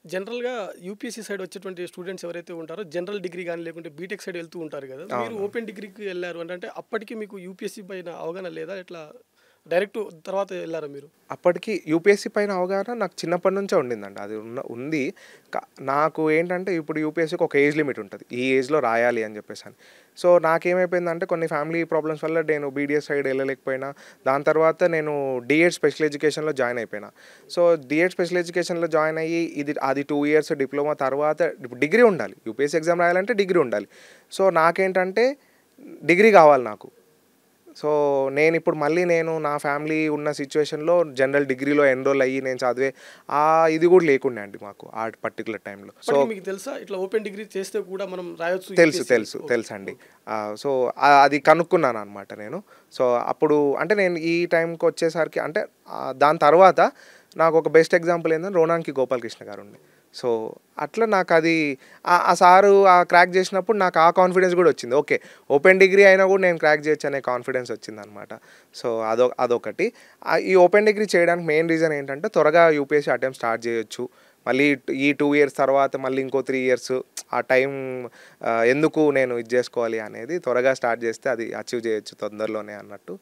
జనరల్‌గా UPSC side వచ్చేటువంటి students ఎవరైతే ఉంటారో జనరల్ డిగ్రీ గాని లేకుంటే బీటెక్ సైడ్ వెళ్తూ ఉంటారు కదా! మీరు అవును. ఓపెన్ డిగ్రీకి ఎళ్లారు అంటే అప్పటికి మీకు యూపీఎస్సీ పైన అవగాహన లేదా? ఎట్లా డైరెక్ట్ తర్వాత ఎళ్లారా మీరు? అప్పటికి యూపీఎస్సీ పైన అవగాహన నాకు చిన్నప్పటి నుంచే ఉండిందండి. అది ఉంది. క నాకు ఏంటంటే ఇప్పుడు యూపీఎస్సీకి ఒక ఏజ్ లిమిట్ ఉంటది. ఈ ఏజ్‌లో రాయాలి అని చెప్పేసని. సో, నాకేమైపోయిందంటే కొన్ని ఫ్యామిలీ ప్రాబ్లమ్స్ వల్ల నేను బీడీఎస్ సైడ్ ఎళ్ళలేకపోయినా. దాని తర్వాత నేను డీఎడ్ స్పెషల్ ఎడ్యుకేషన్‌లో జాయిన్ అయిపోయినా. సో, డీఎడ్ స్పెషల్ ఎడ్యుకేషన్‌లో జాయిన్ అయ్యి అది 2 ఇయర్స్ డిప్లొమా తర్వాత ఇప్పుడు డిగ్రీ ఉండాలి. యూపీఎస్సీ ఎగ్జామ్ రాయాలంటే డిగ్రీ ఉండాలి. సో, నాకేంటంటే డిగ్రీ కావాలి నాకు. సో, నేను నా ఫ్యామిలీ ఉన్న సిట్యుయేషన్‌లో జనరల్ డిగ్రీలో ఎన్‌రోల్ అయ్యి నేను చదివే ఇది గూడా లేకుండే అండి మాకు ఆ పర్టిక్యులర్ టైంలో. సో, అప్పటికి మీకు తెలుసా? ఇట్లా ఓపెన్ డిగ్రీ చేస్తే కూడా మనం రాయొచ్చు తెలుసు. యూపీఎస్సీ అని. తెలుసు. ఓకే. తెలుసండి. ఓకే. సో, అది కనుక్కున్నాననమాట నేను. సో, అప్పుడు అంటే నేను ఈ టైంకొచ్చేసరికి అంటే దాని తర్వాత నాకొక బెస్ట్ ఎగ్జాంపుల్ ఏందంటే 'రోనాన్‌కి గోపాలకృష్ణ' గారుండే. సో, అట్లా నాకది ఆ సారు క్రాక్ జేసినప్పుడు నాకు ఆ కాన్ఫిడెన్స్ గూడా వచ్చింది. ఓకే. ఓపెన్ డిగ్రీ అయినా గూడా నేను క్రాక్ జేయొచ్చు అనే కాన్ఫిడెన్స్ వచ్చిందనమాట. సో, అదొకటి. ఈ ఓపెన్ డిగ్రీ చేయడానికి మెయిన్ రీజన్ ఏంటంటే త్వరగా యూపీఎస్సీ అటెంప్ట్ స్టార్ట్ జేయొచ్చు. మళ్ళీ ఈ 2 ఇయర్స్ తర్వాత మళ్ళీ ఇంకో 3 ఇయర్స్ ఆ టైం ఎందుకు నేను ఇది జేసుకోవాలి అనేది త్వరగా స్టార్ట్ జేస్తే అది అచీవ్ జేయొచ్చు తొందరలోనే అన్నట్టు